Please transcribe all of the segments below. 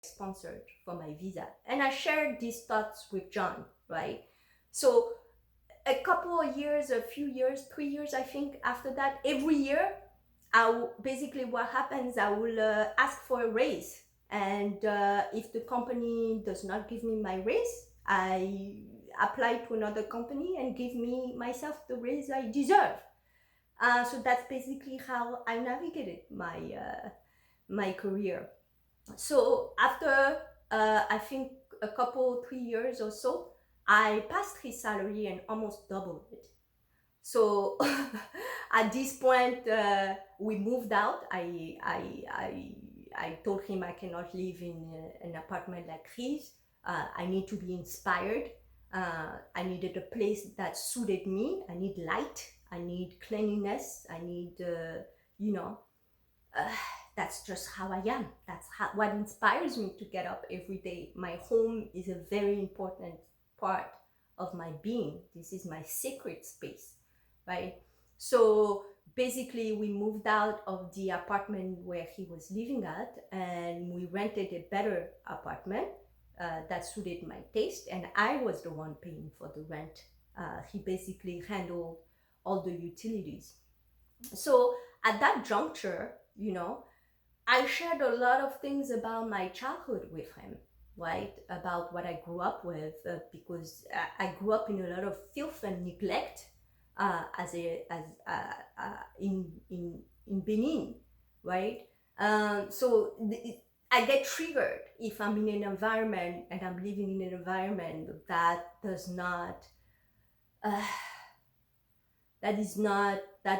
sponsored for my visa. And I shared these thoughts with John, right? So a couple of years, a few years, 3 years, I think, after that, every year, basically what happens, I will ask for a raise. And if the company does not give me my raise, I apply to another company and give me myself the raise I deserve. So that's basically how I navigated my career. So after I think a couple 3 years or so, I passed his salary and almost doubled it. So at this point, we moved out. I told him I cannot live in an apartment like his. I need to be inspired. I needed a place that suited me. I need light. I need cleanliness. I need, you know, uh, that's just how I am. That's what inspires me to get up every day. My home is a very important part of my being. This is my sacred space, right? So basically, we moved out of the apartment where he was living at, and we rented a better apartment that suited my taste, and I was the one paying for the rent. He basically handled all the utilities. So at that juncture, I shared a lot of things about my childhood with him, right? About what I grew up with, because I grew up in a lot of filth and neglect in Benin, right? So I get triggered if I'm in an environment and I'm living in an environment uh, that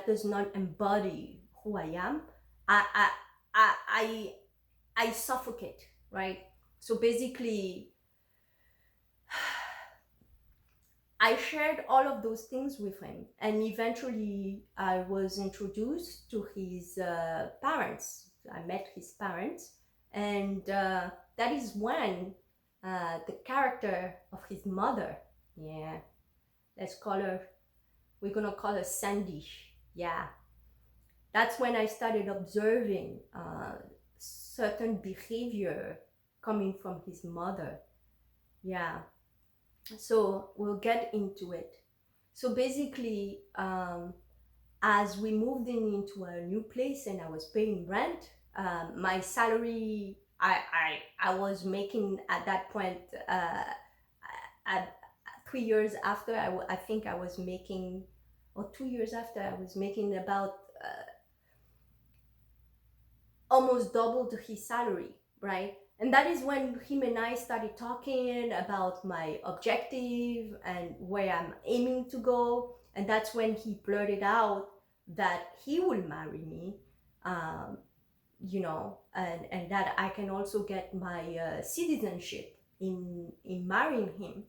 does not embody who I am. I I I I, I suffocate, right? So basically, I shared all of those things with him, and eventually I was introduced to his parents. I met his parents, and that is when the character of his mother, yeah, let's call her, we're gonna call her Sandy, yeah, that's when I started observing certain behavior coming from his mother. Yeah, so we'll get into it. So basically, as we moved into a new place and I was paying rent, my salary, I was making at that point, at 3 years after, I think I was making, or 2 years after, I was making about almost doubled his salary, right? And that is when him and I started talking about my objective and where I'm aiming to go. And that's when he blurted out that he will marry me, um, and that I can also get my citizenship in marrying him.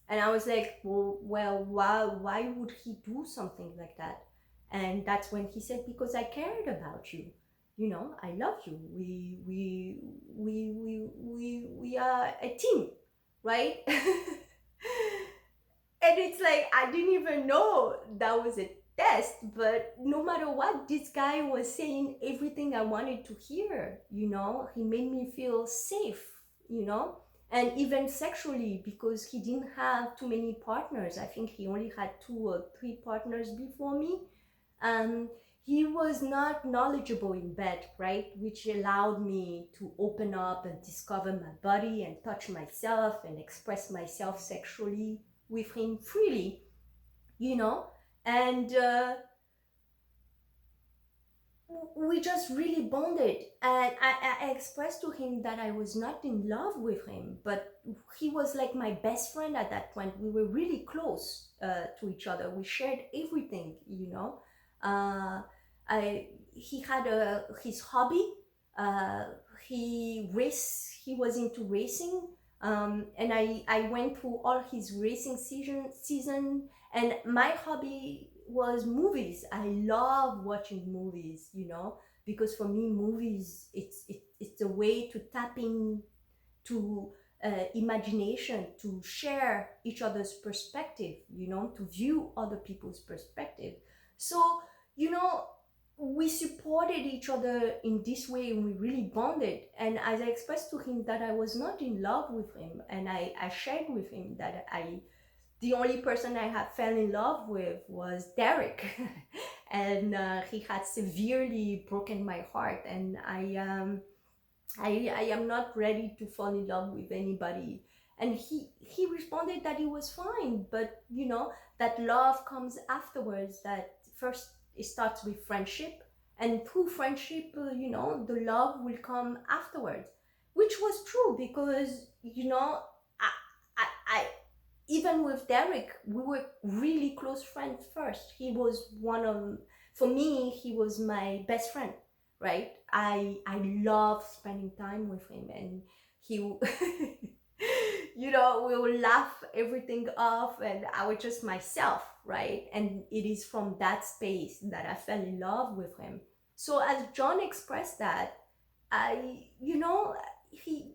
And I was like, well, why would he do something like that? And that's when he said, because I cared about you. I love you. We are a team, right? And it's like, I didn't even know that was a test, but no matter what, this guy was saying everything I wanted to hear. He made me feel safe, and even sexually, because he didn't have too many partners. I think he only had 2 or 3 partners before me. um, he was not knowledgeable in bed, right? Which allowed me to open up and discover my body and touch myself and express myself sexually with him freely, you know? And we just really bonded. And I expressed to him that I was not in love with him, but he was like my best friend at that point. We were really close to each other. We shared everything, Uh, he had his hobby. He was into racing, and I went through all his racing season. And my hobby was movies. I love watching movies, because for me, movies, it's a way to tap in to imagination, to share each other's perspective, to view other people's perspective. So, you know, we supported each other in this way, and we really bonded. And as I expressed to him that I was not in love with him, and I shared with him that the only person I had fell in love with was Derek. And he had severely broken my heart, and I am not ready to fall in love with anybody. And he responded that it was fine, but you know, that love comes afterwards, that first it starts with friendship, and through friendship, you know, the love will come afterwards, which was true, because you know, I even with Derek, we were really close friends first. He was one of, for me, he was my best friend, right? I love spending time with him, and he, you know, we will laugh everything off, and I was just myself, right? And it is from that space that I fell in love with him. So as John expressed that, you know,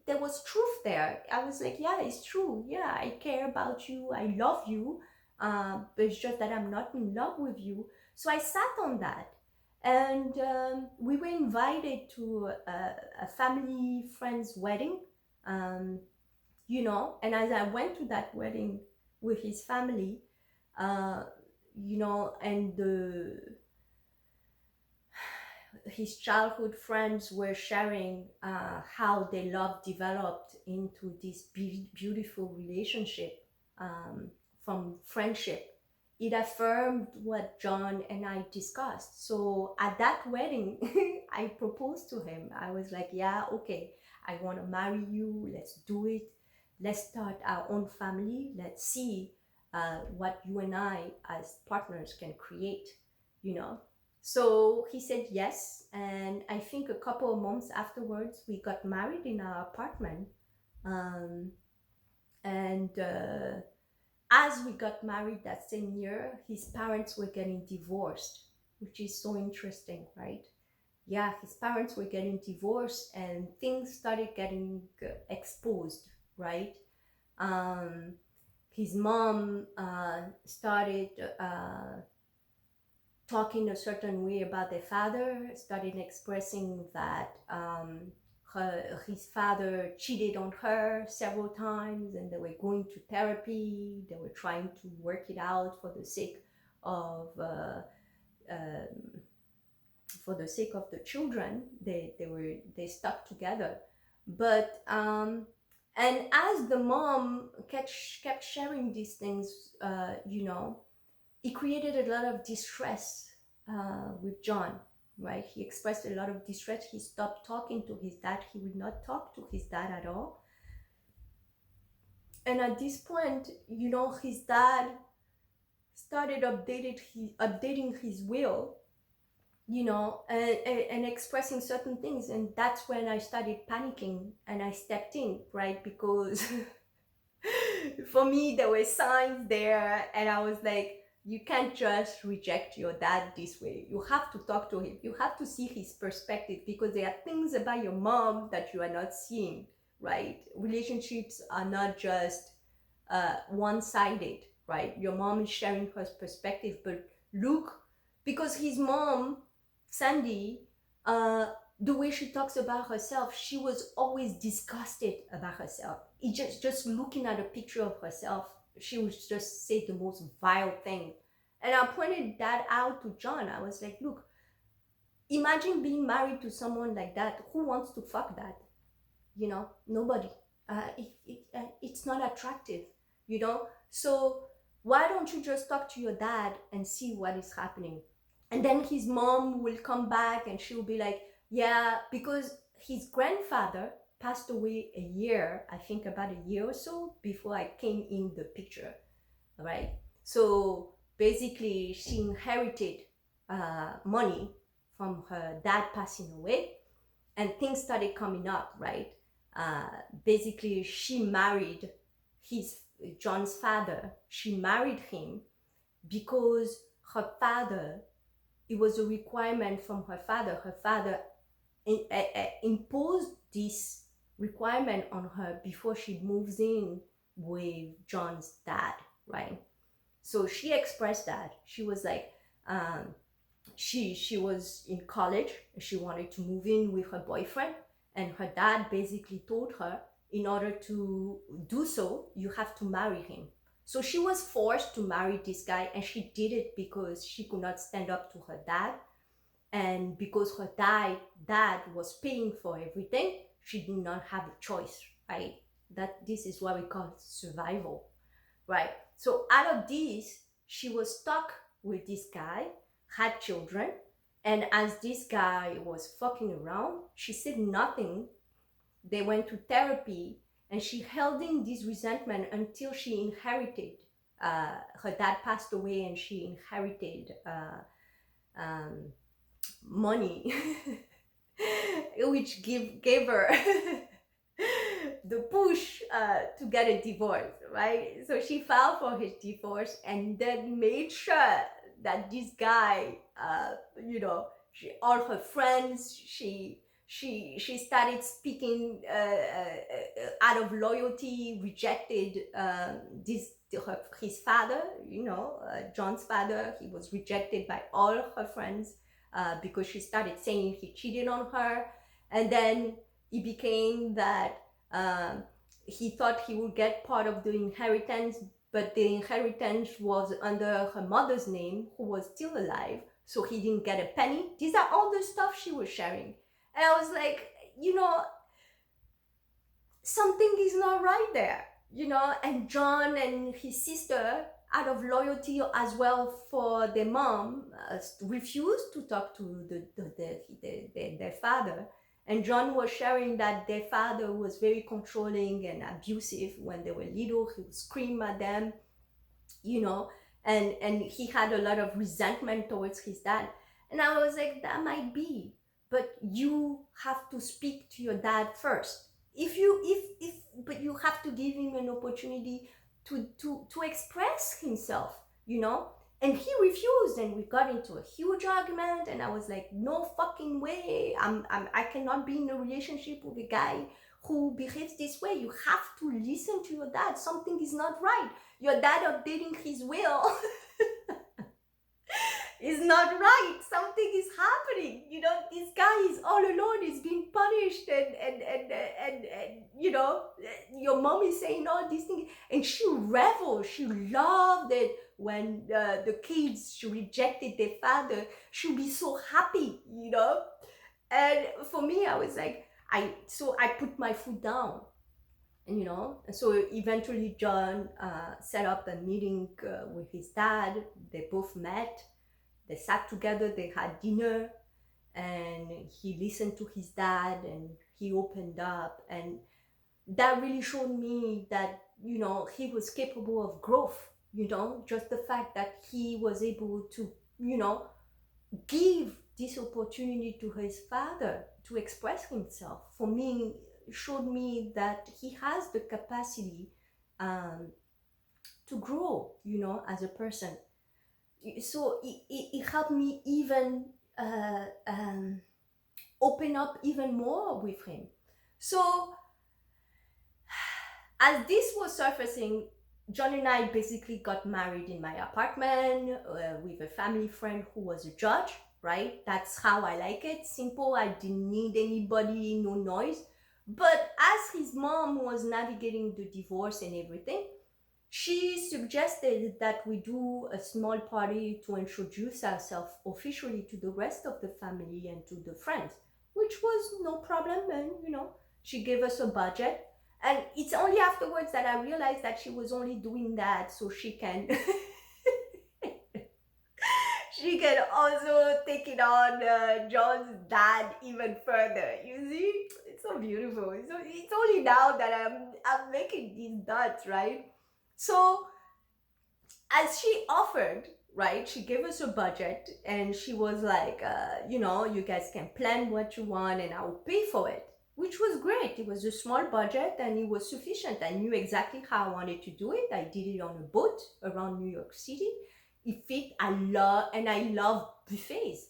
there was truth there. I was like, yeah, it's true. Yeah, I care about you. I love you. But it's just that I'm not in love with you. So I sat on that. And we were invited to a family friend's wedding, you know, and as I went to that wedding with his family, you know, and his childhood friends were sharing how their love developed into this beautiful relationship, from friendship. It affirmed what John and I discussed. So at that wedding, I proposed to him. I was like, yeah, okay, I want to marry you. Let's do it. Let's start our own family. Let's see what you and I as partners can create, you know. So he said yes, and I think a couple of months afterwards, we got married in our apartment. Um, and as we got married that same year, his parents were getting divorced, which is so interesting, right? Yeah, his parents were getting divorced, and things started getting exposed, right? Um, his mom started talking a certain way about their father, started expressing that his father cheated on her several times, and they were going to therapy. They were trying to work it out for the sake of the children. They stuck together, but and as the mom kept sharing these things, you know, it created a lot of distress with John, right? He expressed a lot of distress. He stopped talking to his dad. He would not talk to his dad at all. And at this point, you know, his dad started updating his will, you know, and expressing certain things. And that's when I started panicking, and I stepped in, right? Because for me, there were signs there, and I was like, you can't just reject your dad this way. You have to talk to him. You have to see his perspective, because there are things about your mom that you are not seeing, right? Relationships are not just one-sided, right? Your mom is sharing her perspective, but look, because his mom, Sandy, the way she talks about herself, she was always disgusted about herself. It just looking at a picture of herself, she would just say the most vile thing. And I pointed that out to John. I was like, look, imagine being married to someone like that. Who wants to fuck that? You know, nobody. It's not attractive, you know. So why don't you just talk to your dad and see what is happening? And then his mom will come back, and she'll be like, yeah, because his grandfather passed away a year, I think about a year or so before I came in the picture, right? So basically, she inherited money from her dad passing away, and things started coming up, right? Basically, she married John's father. She married him because her father, it was a requirement from her father. Her father imposed this requirement on her before she moves in with John's dad, right? So she expressed that. She was like, she was in college. She wanted to move in with her boyfriend, and her dad basically told her, in order to do so, you have to marry him. So she was forced to marry this guy, and she did it because she could not stand up to her dad, and because her dad was paying for everything. She did not have a choice, right? That this is what we call survival, right? So out of this, she was stuck with this guy, had children, and as this guy was fucking around, she said nothing. They went to therapy, and she held in this resentment until she inherited. Her dad passed away, and she inherited money, which gave her the push to get a divorce, right? So she filed for his divorce, and then made sure that this guy, all her friends, she started speaking out of loyalty, rejected his father, John's father. He was rejected by all her friends because she started saying he cheated on her. And then it became that he thought he would get part of the inheritance, but the inheritance was under her mother's name, who was still alive, so he didn't get a penny. These are all the stuff she was sharing. And I was like, something is not right there, and John and his sister, out of loyalty as well for their mom, refused to talk to their father. And John was sharing that their father was very controlling and abusive when they were little. He would scream at them, and he had a lot of resentment towards his dad. And I was like, that might be, but you have to speak to your dad first. But you have to give him an opportunity to express himself, and he refused, and we got into a huge argument. And I was like, no fucking way. I cannot be in a relationship with a guy who behaves this way. You have to listen to your dad. Something is not right. Your dad updating his will is not right. Something is happening. This guy is all alone. He's being punished, and your mom is saying all these things, and she reveled. She loved it when the kids, she rejected their father. She'll be so happy, And for me, I was like, I put my foot down. And so eventually John set up a meeting with his dad. They both met. They sat together, they had dinner, and he listened to his dad, and he opened up. And that really showed me that, he was capable of growth, just the fact that he was able to, give this opportunity to his father to express himself. For me, showed me that he has the capacity to grow, as a person. So it helped me even open up even more with him. So as this was surfacing, John and I basically got married in my apartment with a family friend who was a judge, right? That's how I like it. Simple. I didn't need anybody, no noise. But as his mom was navigating the divorce and everything, she suggested that we do a small party to introduce ourselves officially to the rest of the family and to the friends, which was no problem. And, she gave us a budget. And it's only afterwards that I realized that she was only doing that so she can she can also take it on John's dad even further. You see, it's so beautiful. So it's only now that I'm making these dots, right? So as she offered, right, she gave us a budget, and she was like, you guys can plan what you want and I'll pay for it, which was great. It was a small budget and it was sufficient. I knew exactly how I wanted to do it. I did it on a boat around New York City. It fit. I love buffets,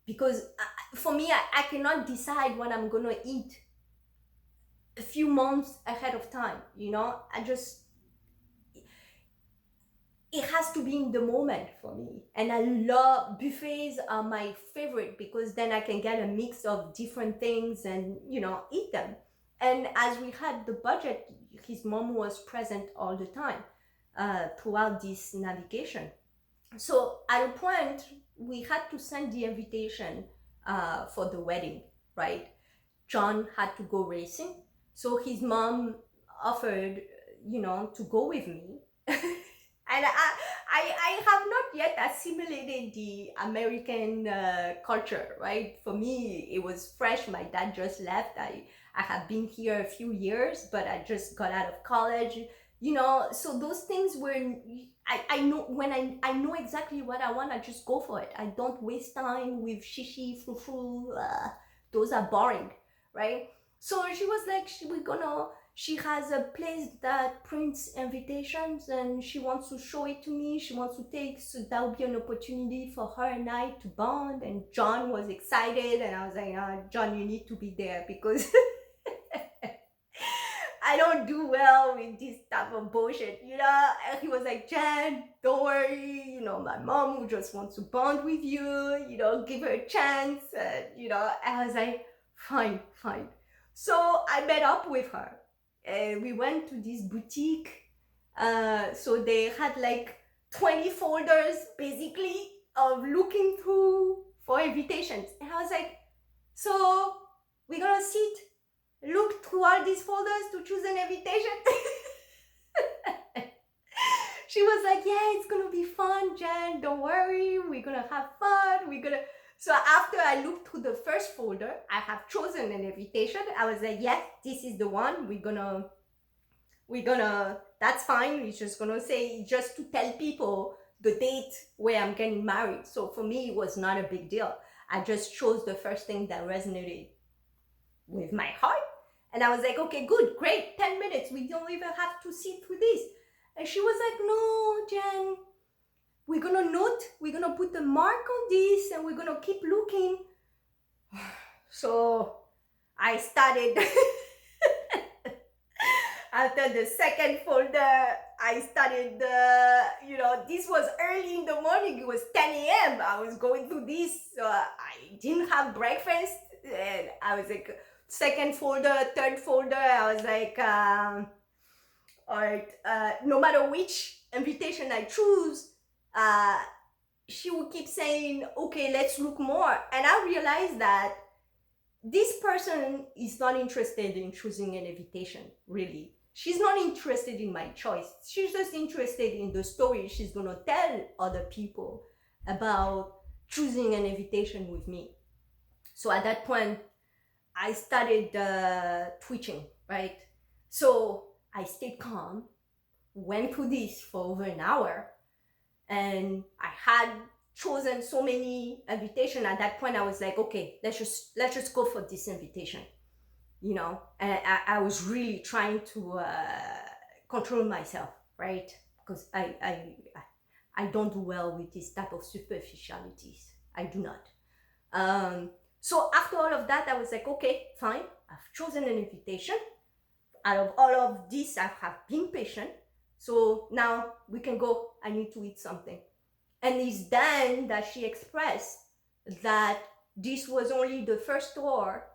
because for me, I cannot decide what I'm going to eat a few months ahead of time. it has to be in the moment for me. And I love buffets are my favorite because then I can get a mix of different things and, you know, eat them. And as we had the budget, his mom was present all the time throughout this navigation. So at a point, we had to send the invitation for the wedding, right? John had to go racing. So his mom offered, you know, to go with me. And I have not yet assimilated the American culture, right? For me, it was fresh. My dad just left. I have been here a few years, but I just got out of college, you know. So those things were, I know when I know exactly what I want, I just go for it. I don't waste time with shishi, frou-frou. Those are boring, right? So she was like, she has a place that prints invitations and she wants to show it to me. She wants to take, so that would be an opportunity for her and I to bond. And John was excited, and I was like, John, you need to be there because I don't do well with this type of bullshit, you know. And he was like, Jen, don't worry, you know, my mom who just wants to bond with you, you know, give her a chance, you know. I was like, fine. So I met up with her and we went to this boutique. So they had like 20 folders basically of looking through for invitations. And I was like, so we're gonna look through all these folders to choose an invitation? She was like, yeah, it's gonna be fun, Jen, don't worry, we're gonna have fun, So after I looked through the first folder, I have chosen an invitation. I was like, yes, this is the one. We're gonna, that's fine. We're just gonna say, just to tell people the date where I'm getting married. So for me, it was not a big deal. I just chose the first thing that resonated with my heart. And I was like, okay, good, great, 10 minutes. We don't even have to sit through this. And she was like, no, Jen, we're gonna put a mark on this and we're gonna keep looking. So I started, after the second folder, I started, this was early in the morning, it was 10 a.m. I was going through this, I didn't have breakfast, and I was like, second folder, third folder, I was like, all right, no matter which invitation I choose, she would keep saying, okay, let's look more. And I realized that this person is not interested in choosing an invitation, really. She's not interested in my choice. She's just interested in the story she's gonna tell other people about choosing an invitation with me. So at that point, I started twitching, right? So I stayed calm, went through this for over an hour, and I had chosen so many invitations. At that point, I was like, okay, let's just go for this invitation, you know. And I was really trying to control myself, right? Because I don't do well with this type of superficialities. I do not. So after all of that, I was like, okay, fine. I've chosen an invitation. Out of all of this, I have been patient. So now we can go. I need to eat something. And it's then that she expressed that this was only the first tour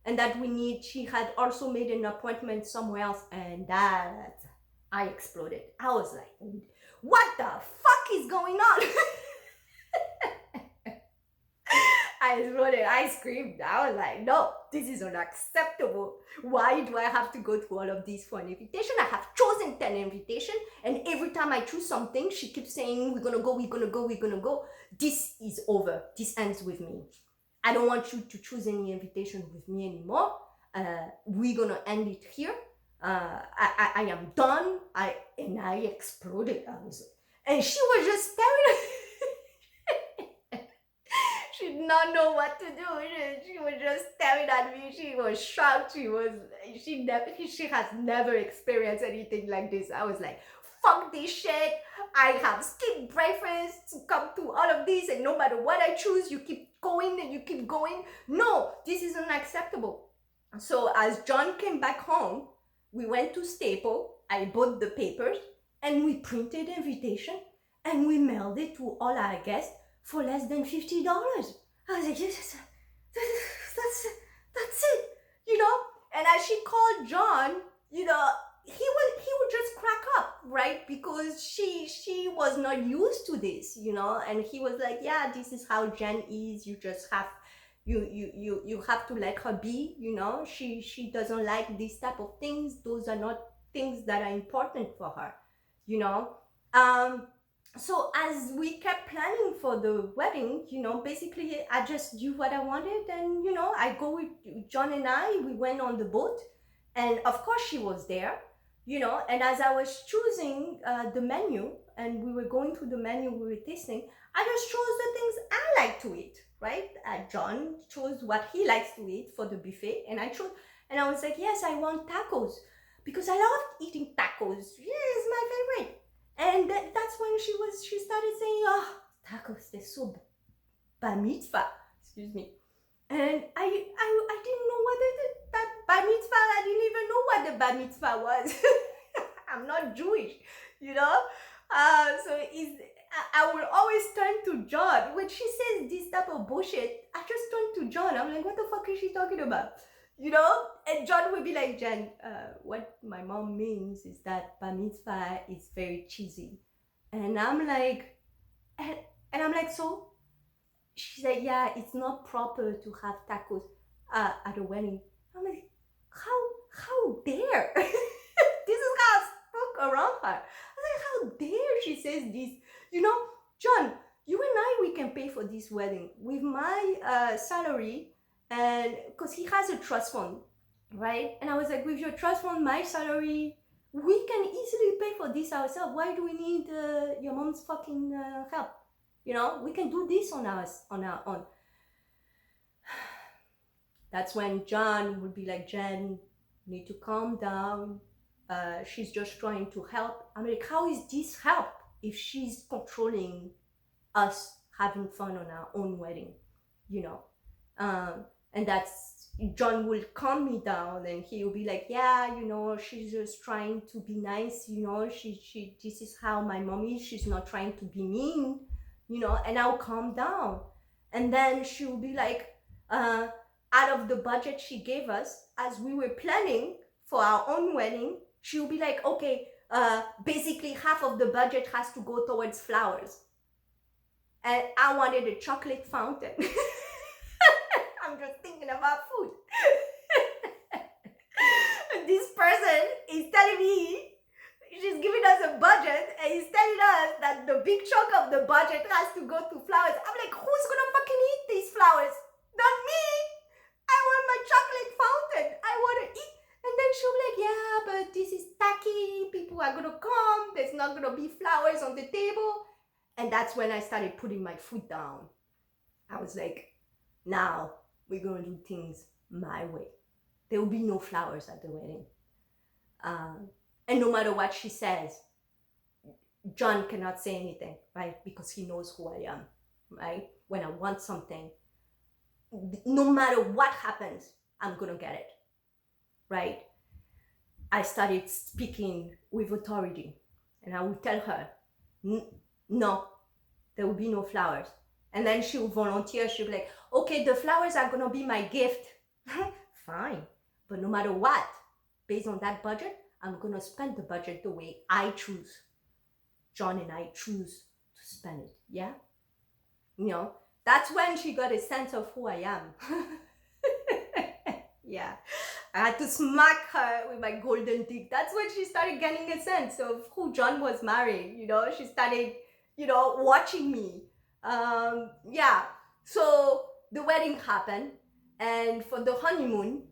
and that she had also made an appointment somewhere else. And that I exploded. I was like, what the fuck is going on? I exploded, I screamed. I was like, no, this is unacceptable. Why do I have to go through all of this for an invitation? I have chosen 10 invitations, and every time I choose something, she keeps saying, we're gonna go. This is over. This ends with me. I don't want you to choose any invitation with me anymore. We're gonna end it here. I am done. I exploded. And she was just staring at She did not know what to do. She was just staring at me. She was shocked. She has never experienced anything like this. I was like, fuck this shit. I have skipped breakfast to come to all of this, and no matter what I choose, you keep going and you keep going. No, this is unacceptable. So as John came back home, we went to Staples. I bought the papers and we printed invitation. and we mailed it to all our guests for less than $50. I was like, yes, that's it, you know. And as she called John, you know, he would just crack up, right? Because she was not used to this, you know. And he was like, yeah, this is how Jen is. You just have you have to let her be, you know. She doesn't like these type of things. Those are not things that are important for her, you know. So as we kept planning for the wedding, you know, basically I just do what I wanted, and you know, I go with John and we went on the boat, and of course she was there, you know. And as I was choosing the menu, and we were going through the menu, we were tasting, I just chose the things I like to eat, right? John chose what he likes to eat for the buffet, and I was like, yes, I want tacos, because I love eating tacos. Yeah, it's my favorite. And that's when she started saying, oh, tacos, they're so bar mitzvah, excuse me. And I didn't know what that bar mitzvah, I didn't even know what the bar mitzvah was. I'm not Jewish, you know. So I will always turn to John. When she says this type of bullshit, I just turn to John. I'm like, what the fuck is she talking about? You know? And John would be like, Jen, what my mom means is that bar mitzvah is very cheesy. And I'm like, and I'm like, so? She said, yeah, it's not proper to have tacos at a wedding. I'm like, how dare? This is how I spoke around her. I was like, how dare she says this? You know, John, you and we can pay for this wedding with my salary, and because he has a trust fund, right? And I was like, with your trust fund, my salary, we can easily pay for this ourselves. Why do we need your mom's fucking help? You know, we can do this on our own. That's when John would be like, Jen, you need to calm down. She's just trying to help. I'm like, how is this help if she's controlling us having fun on our own wedding, you know? And that's, John will calm me down, and he will be like, yeah, you know, she's just trying to be nice, you know, she this is how my mom is, she's not trying to be mean, you know. And I'll calm down, and then she'll be like, out of the budget she gave us as we were planning for our own wedding, she'll be like, okay, basically half of the budget has to go towards flowers. And I wanted a chocolate fountain. I'm just thinking about food. This person is telling me, she's giving us a budget, and he's telling us that the big chunk of the budget has to go to flowers. I'm like, who's gonna fucking eat these flowers? Not me. I want my chocolate fountain. I want to eat. And then she'll be like, yeah, but this is tacky. People are gonna come. There's not gonna be flowers on the table. And that's when I started putting my foot down. I was like, now we're gonna do things my way. There will be no flowers at the wedding. And no matter what she says, John cannot say anything, right? Because he knows who I am, right? When I want something, no matter what happens, I'm gonna get it, right? I started speaking with authority, and I would tell her, no, there will be no flowers. And then she will volunteer. She'll be like, okay, the flowers are gonna be my gift. Fine, but no matter what, based on that budget, I'm gonna spend the budget the way I choose. John and I choose to spend it, yeah? You know, that's when she got a sense of who I am. Yeah, I had to smack her with my golden dick. That's when she started getting a sense of who John was marrying, you know? She started, you know, watching me. Yeah, so the wedding happened, and for the honeymoon,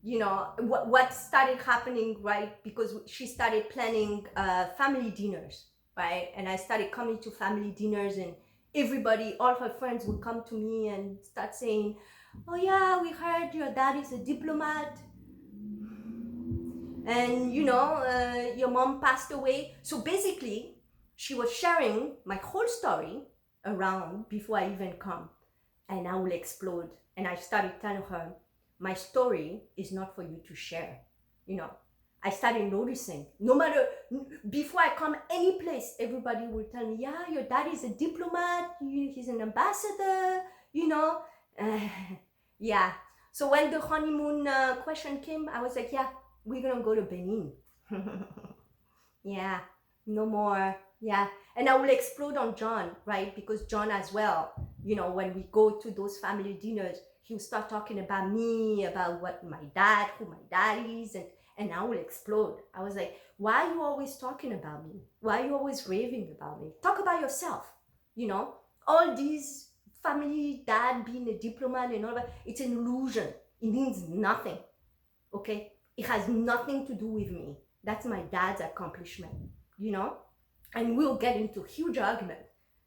you know, what started happening, right? Because she started planning family dinners, right? And I started coming to family dinners, and everybody, all her friends would come to me and start saying, oh yeah, we heard your dad is a diplomat, and you know, your mom passed away. So basically, she was sharing my whole story around before I even come, and I will explode. And I started telling her, my story is not for you to share, you know. I started noticing. No matter, before I come any place, everybody will tell me, yeah, your dad is a diplomat, he's an ambassador, you know. Yeah. So when the honeymoon question came, I was like, yeah, we're gonna go to Benin. Yeah, no more. Yeah. And I will explode on John, right? Because John as well, you know, when we go to those family dinners, he'll start talking about me, about what my dad, who my dad is, and I will explode. I was like, why are you always talking about me? Why are you always raving about me? Talk about yourself, you know? All these family, dad being a diplomat and all that, it's an illusion. It means nothing, okay? It has nothing to do with me. That's my dad's accomplishment, you know? And we'll get into huge argument.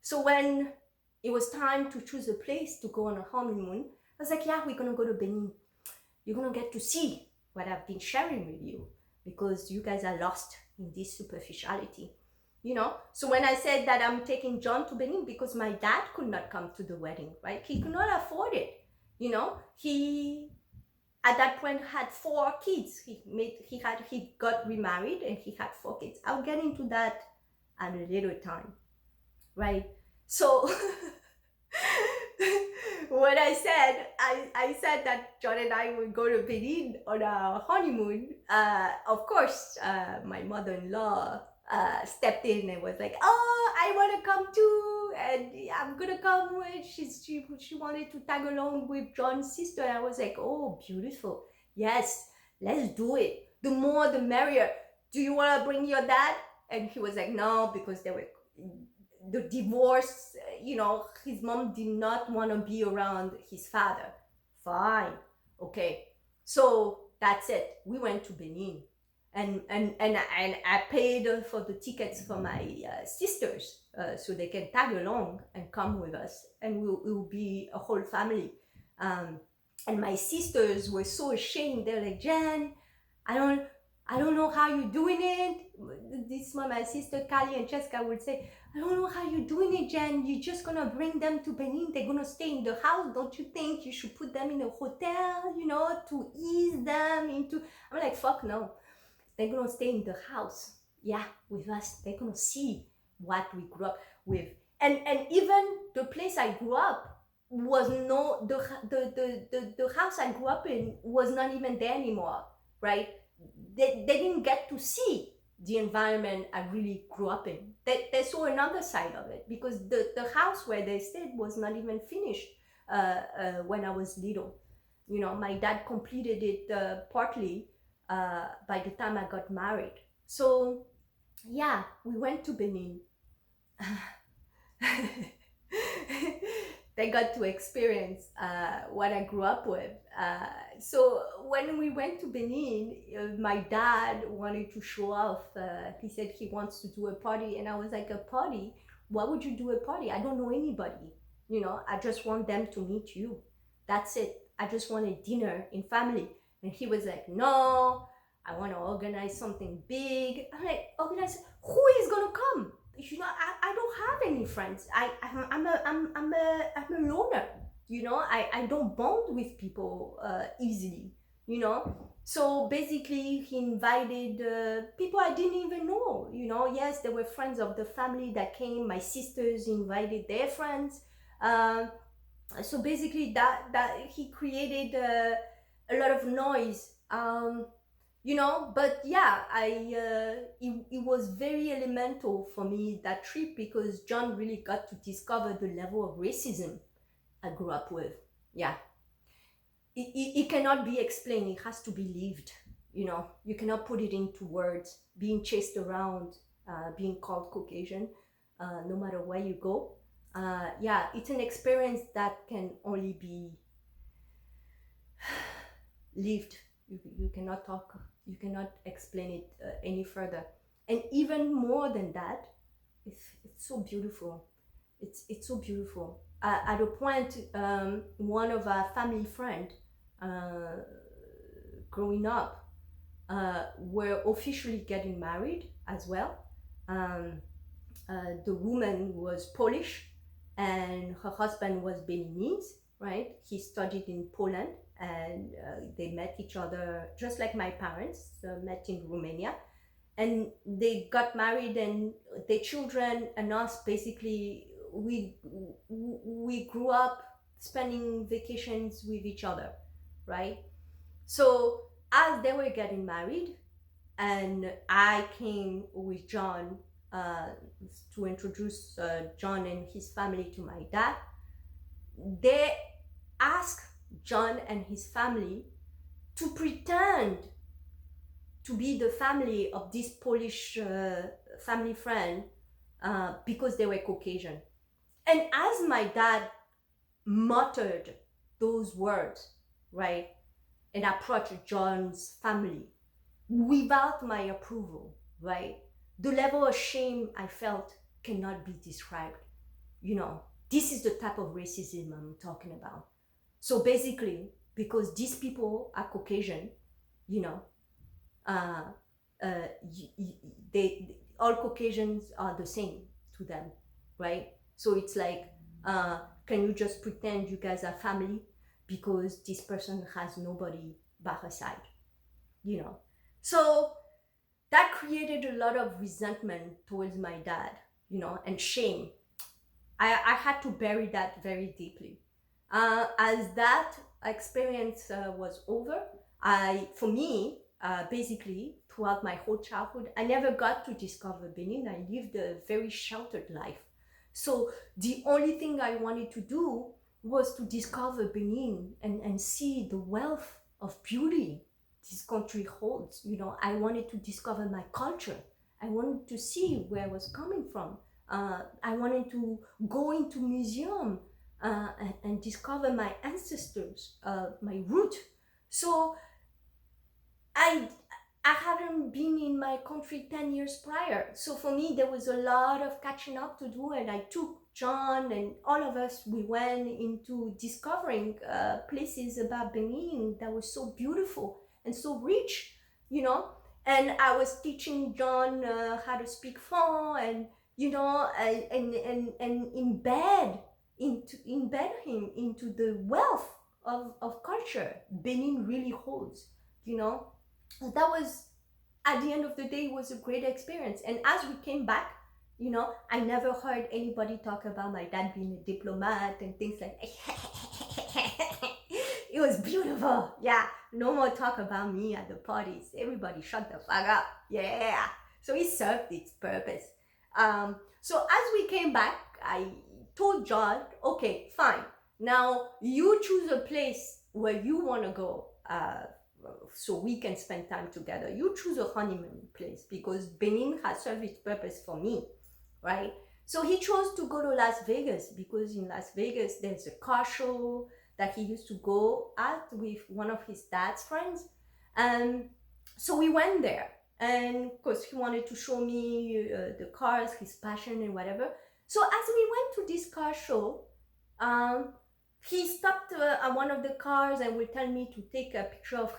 So when it was time to choose a place to go on a honeymoon, I was like, yeah, we're gonna go to Benin. You're gonna get to see what I've been sharing with you, because you guys are lost in this superficiality, you know? So when I said that I'm taking John to Benin because my dad could not come to the wedding, right? He could not afford it, you know? He at that point had 4 kids. He got remarried and he had 4 kids. I'll get into that at a later time, right? So when I said that John and I would go to Benin on our honeymoon, of course, my mother-in-law stepped in and was like, oh, I want to come too, and I'm gonna come with. She wanted to tag along with John's sister, and I was like, oh, beautiful, yes, let's do it. The more the merrier. Do you want to bring your dad? And he was like, no, because they were the divorce, you know, his mom did not want to be around his father. Fine, okay. So that's it. We went to Benin, and I paid for the tickets for my sisters, so they can tag along and come with us, and we'll be a whole family. And my sisters were so ashamed. They're like, Jen, I don't know how you're doing it. This one, my sister Kali and Jessica would say, I don't know how you're doing it, Jen. You're just gonna bring them to Benin. They're gonna stay in the house. Don't you think you should put them in a hotel, you know, to ease them into... I'm like, fuck no. They're gonna stay in the house, yeah, with us. They're gonna see what we grew up with. And even the place I grew up was no, the house I grew up in was not even there anymore, right? They didn't get to see the environment I really grew up in. They saw another side of it, because the house where they stayed was not even finished when I was little. You know, my dad completed it partly by the time I got married. So yeah, we went to Benin. They got to experience what I grew up with. So when we went to Benin, my dad wanted to show off. He said he wants to do a party, and I was like, a party? Why would you do a party? I don't know anybody. You know, I just want them to meet you. That's it. I just want a dinner in family. And he was like, no, I want to organize something big. I'm like, organize? Who is gonna come? You know, I don't have any friends. I'm a loner. You know, I don't bond with people easily. You know, so basically he invited people I didn't even know. You know, yes, there were friends of the family that came. My sisters invited their friends. So basically that he created a lot of noise. You know, but yeah, it was very elemental for me, that trip, because John really got to discover the level of racism I grew up with. Yeah, it cannot be explained. It has to be lived. You know, you cannot put it into words. Being chased around, being called Caucasian, no matter where you go. Yeah, it's an experience that can only be lived. You cannot talk. You cannot explain it any further. And even more than that, it's so beautiful. It's so beautiful. At a point, one of our family friends growing up were officially getting married as well. The woman was Polish and her husband was Beninese, right? He studied in Poland and they met each other just like my parents met in Romania, and they got married, and their children and us basically we grew up spending vacations with each other, right? So as they were getting married, and I came with John uh, to introduce John and his family to my dad, they asked John and his family to pretend to be the family of this Polish family friend because they were Caucasian. And as my dad muttered those words, right, and approached John's family without my approval, right, the level of shame I felt cannot be described. You know, this is the type of racism I'm talking about. So basically, because these people are Caucasian, you know, uh, they all Caucasians are the same to them, right? So it's like, can you just pretend you guys are family because this person has nobody by her side, you know? So that created a lot of resentment towards my dad, you know, and shame. I had to bury that very deeply. As that experience was over, for me, basically, throughout my whole childhood, I never got to discover Benin. I lived a very sheltered life. So the only thing I wanted to do was to discover Benin and see the wealth of beauty this country holds. You know, I wanted to discover my culture. I wanted to see where I was coming from. I wanted to go into museum and discover my ancestors, my root. So I hadn't been in my country 10 years prior. So for me, there was a lot of catching up to do, and I took John and all of us, we went into discovering places about Benin that were so beautiful and so rich, you know. And I was teaching John how to speak French, and you know, and embed him into the wealth of culture Benin really holds, you know. That was, at the end of the day, was a great experience. And as we came back, you know, I never heard anybody talk about my dad being a diplomat and things like that. It was beautiful. Yeah, no more talk about me at the parties. Everybody shut the fuck up. Yeah. So it served its purpose. So as we came back, I told John, okay, fine. Now you choose a place where you want to go so we can spend time together. You choose a honeymoon place because Benin has served its purpose for me, right? So he chose to go to Las Vegas because in Las Vegas there's a car show that he used to go at with one of his dad's friends. So we went there, and of course he wanted to show me the cars, his passion and whatever. So as we went to this car show, he stopped at one of the cars and would tell me to take a picture of him